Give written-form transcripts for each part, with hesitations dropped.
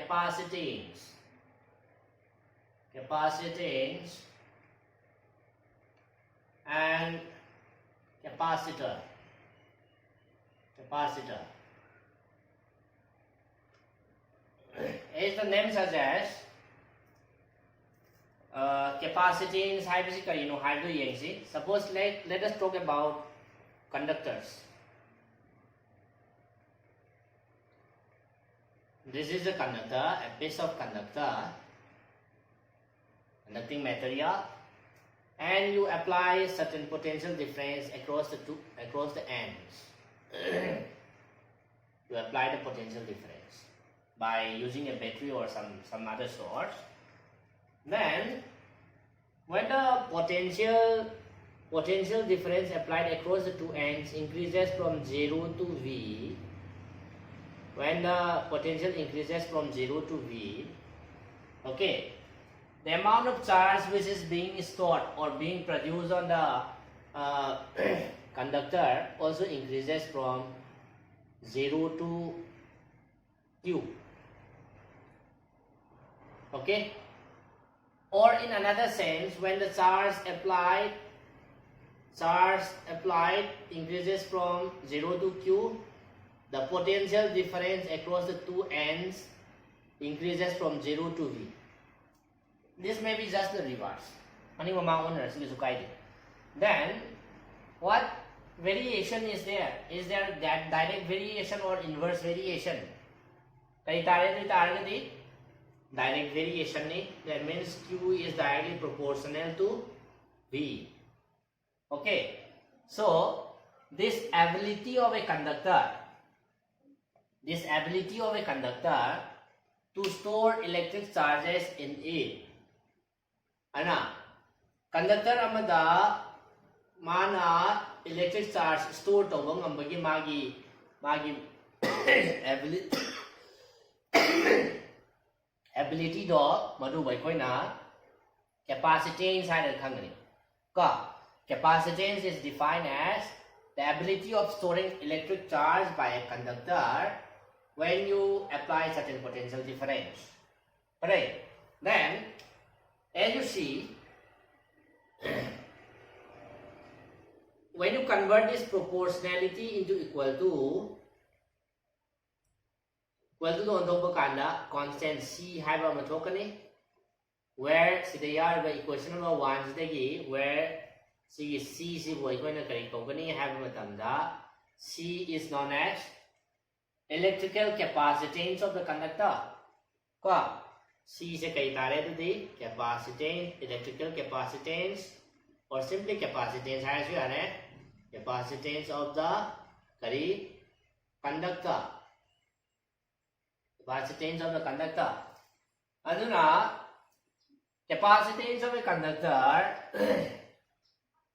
capacitance and capacitor. As the name suggests, capacitance haibasi karino haidu yengsi. Suppose let us talk about conductors. This is a conductor, a piece of conducting material, and you apply certain potential difference across the ends. You apply the potential difference by using a battery or some other source. Then when the potential difference applied across the two ends increases from 0 to V, when the potential increases from 0 to V, okay, the amount of charge which is being stored or being produced on the conductor also increases from 0 to Q. Okay, or in another sense, when the charge applied increases from 0 to Q, the potential difference across the two ends increases from 0 to V. This may be just the reverse. Then, what variation is there? Is there that direct variation or inverse variation? Direct variation, that means Q is directly proportional to V. Okay, so this ability of a conductor to store electric charges in it. Conductor amada mana electric charge store tawang ambagi magi ability do madu bai koina capacitance hai khangani ka. Capacitance is defined as the ability of storing electric charge by a conductor when you apply certain potential difference. Right? Then, as you see, when you convert this proportionality into equal to constant C haiba mathokani, where sidayar by equation number 1 sidagi where C boy koina kari kogani haiba matamda C is known as electrical capacitance of the conductor. Ka C se kai tare to the capacitance, electrical capacitance, or simply capacitance hai su ane capacitance of the conductor. Capacitance of the conductor. Aduna capacitance of a conductor.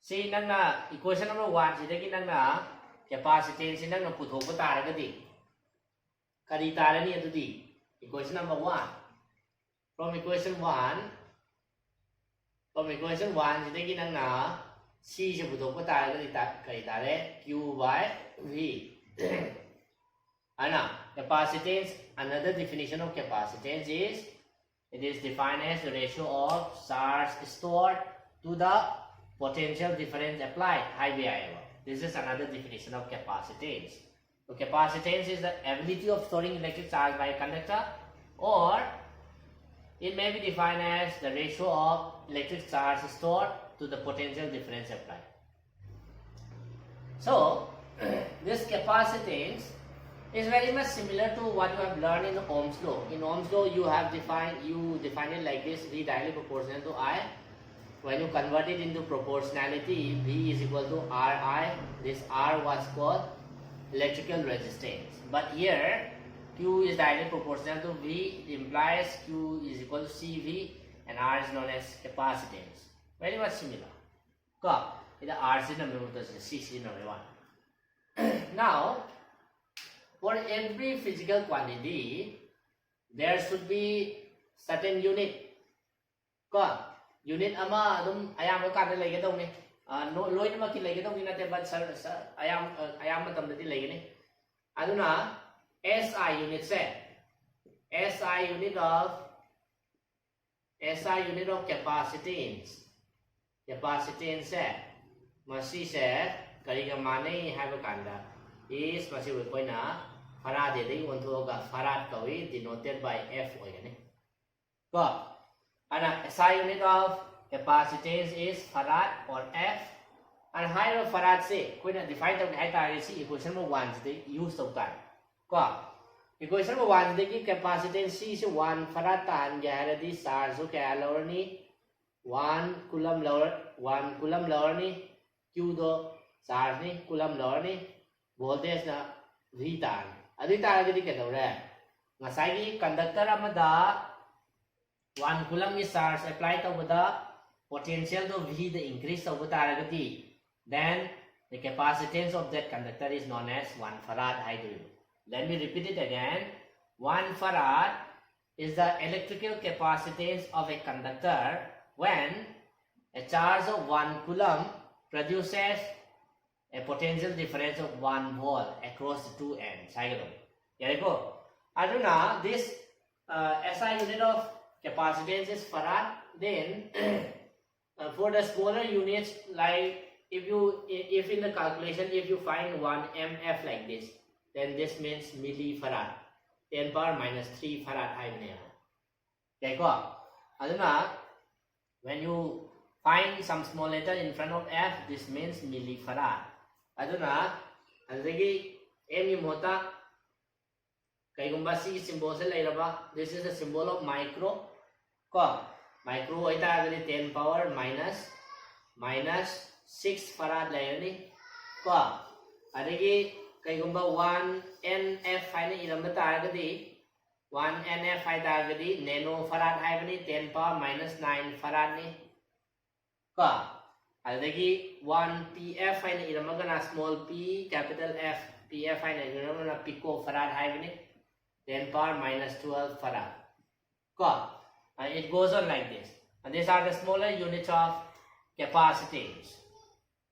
See nangna equation number 1 sidagi nangna capacitance nangna puthokpa taragadi kari tarani adudi equation number 1. From equation 1 sidagi nangna C se puthokpa taragadi kari tare Q by V. Capacitance, another definition of capacitance is it is defined as the ratio of charge stored to the potential difference applied. This is another definition of capacitance. So capacitance is the ability of storing electric charge by a conductor, or it may be defined as the ratio of electric charge stored to the potential difference applied. So this capacitance is very much similar to what you have learned in Ohm's law. In Ohm's law, you define it like this: V directly proportional to I. When you convert it into proportionality, V is equal to Ri. This R was called electrical resistance. But here, Q is directly proportional to V. It implies Q is equal to CV, and R is known as capacitance. Very much similar. The R is number 1, C is number 1. Now, for every physical quantity, there should be certain unit. Unit ama adum ayam ka da lege dong ni. No loin ma ki lege dong ni na te but ayam matam da di lege ni. Aduna SI unit se SI unit of capacitance. Capacitance se masi se kariga mane haiba kanda is masi koina farad de onthoga farad kawi denoted by F oigane ko ana SI unit of capacitance is farad or F and higher farad se koina define tau hai ta si equation number 1 de use tau ta ko equation number 1 de ki capacitance C se 1 farad tan ga hai di charge so kya lower ni 1 coulomb lower ni Q do charge ni coulomb lower ni voltage na V tan adi ta adi ke do re ngasai gi conductor amada 1 coulomb is charge apply to the potential to V the increase of the then the capacitance of that conductor is known as 1 farad hydrogen. Let me repeat it again. 1 farad is the electrical capacitance of a conductor when a charge of 1 coulomb produces a potential difference of 1 volt across the two ends. Here we go. Aduna, this SI unit of capacitance is farad. Then for the smaller units, like if in the calculation if you find 1 mF like this, then this means millifarad, 10 power minus 3 farad okay go aduna when you find some small letter in front of F, this means millifarad aduna adagi m mota kaigumba C symbol se lairaba, this is the symbol of micro ko micro ita agadi 10 power minus 6 farad layani ko adagi kaigumba 1 NF haina iramba taragadi 1 NF hai taragadi nano farad haibani 10 power minus 9 farad ni ko adagi 1 PF haina iramba gana small p capital F PF haina iramba pico farad haibani 10 power minus 12 farad ko it goes on like this, and these are the smaller units of capacitance.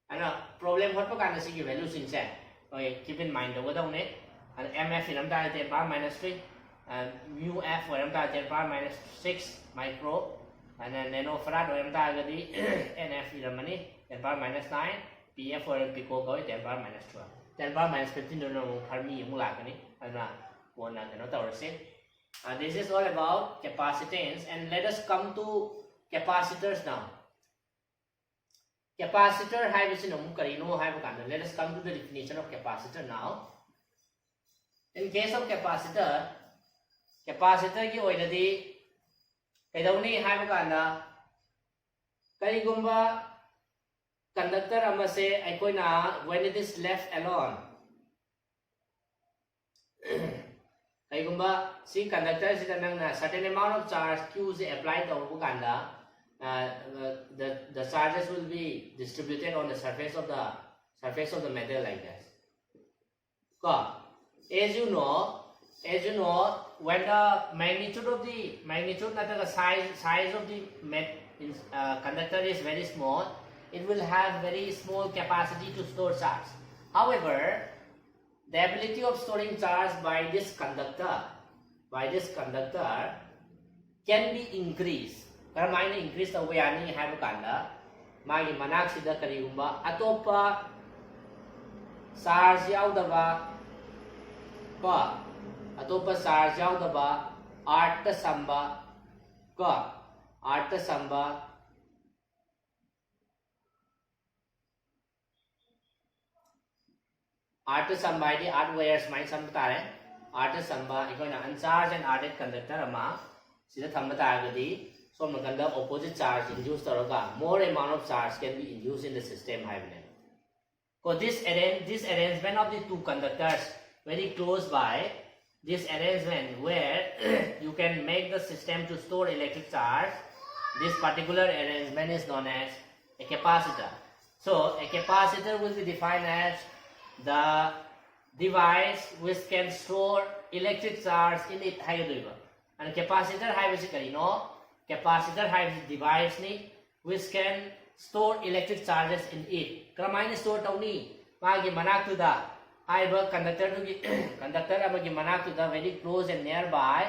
And problem what kind of values in set. Okay, keep in mind over the net and MF in 10 power minus 3 and mu F or 10 power minus 6 micro and then nanofarad or NF in money 10 power minus 9 PF or pico 10 power minus 12 10 power minus 15 no harmi mulakani and one this is all about capacitance, and let us come to capacitors now. Capacitor let us come to the definition of capacitor now. In case of capacitor ki oidadi kaidawni haiba kanda karigumba conductor amase aikoina when it is left alone kaigumba si conductor is a certain amount of charge Q is applied to kanda the charges will be distributed on the surface of the metal like this. As you know, when the magnitude not the size of the conductor is very small, it will have very small capacity to store charge. However, the ability of storing charge by this conductor can be increased. Karamai increase the wayani have kanda magi manaksida karigumba atopa charge yaudaba ko atopa charge yaudaba arta samba di art wires mine samba tare arta samba ikoina uncharged and arded conductor ama sida thamba taragadi from the opposite charge induced more amount of charge can be induced in the system. So this arrangement of the two conductors very close by, this arrangement where you can make the system to store electric charge, this particular arrangement is known as a capacitor. So a capacitor will be defined as the device which can store electric charge in it. And capacitor capacitor has a device which can store electric charges in it. Kramai store tawni magi manak to the conductor amagi manak to the very close and nearby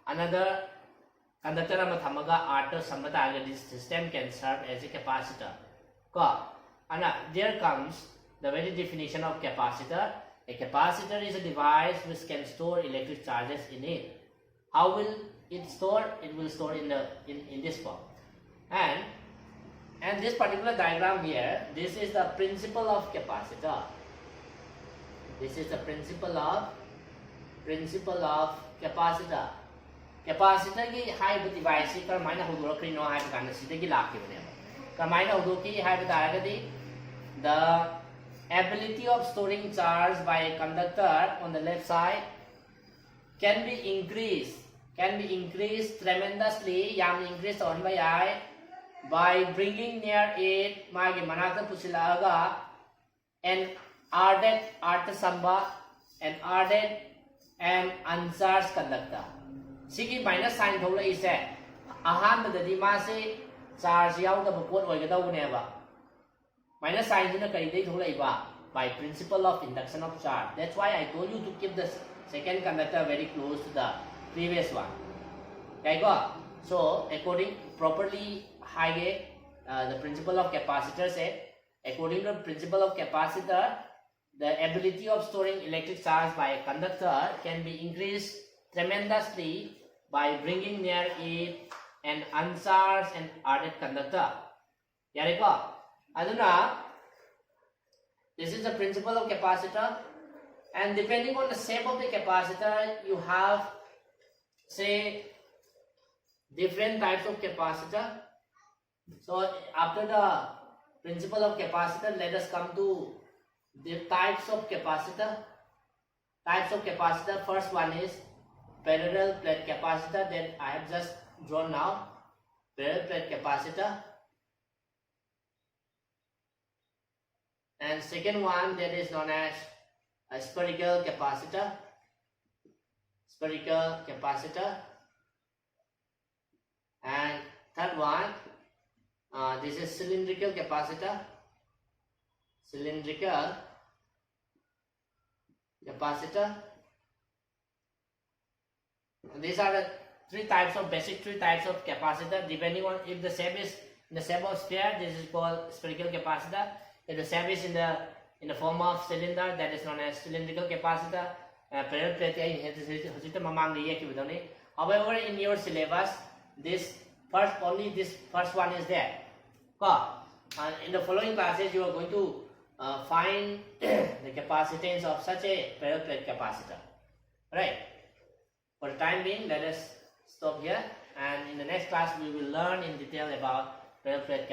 another conductor ama thamaga R samata, this system can serve as a capacitor. And there comes the very definition of capacitor. A capacitor is a device which can store electric charges in it. How will it store? It will store in this form. And this particular diagram here, this is the principle of capacitor. This is the principle of capacitor. Capacitor ki high device ka maina hudura no high kana sidagi lakhi bane ka maina hudoki high batagadi the ability of storing charge by a conductor on the left side can be increased tremendously, yam increased on by bringing near it magi manakta pusilaga an ardent samba and uncharged conductor. Sigi minus sign thola is a ahan the dimase charge out of a port or never. Minus sign in a kari thola by principle of induction of charge. That's why I told you to keep the second conductor very close to the previous one. Okay, go. So according properly the principle of capacitor said, according to the principle of capacitor, the ability of storing electric charge by a conductor can be increased tremendously by bringing near it an uncharged and ardent conductor. Yareko, aduna, this is the principle of capacitor, and depending on the shape of the capacitor, you have, say, different types of capacitor. So after the principle of capacitor, let us come to the types of capacitor. First one is parallel plate capacitor that I have just drawn now. Parallel plate capacitor. And second one that is known as a spherical capacitor. And third one, this is cylindrical capacitor. These are the basic three types of capacitor, depending on if the shape is in the shape of sphere, this is called spherical capacitor. If the shape is in the form of cylinder, that is known as cylindrical capacitor. However, in your syllabus, only this first one is there. And in the following classes, you are going to find the capacitance of such a parallel plate capacitor. Right? For the time being, let us stop here, and in the next class we will learn in detail about parallel plate capacitor.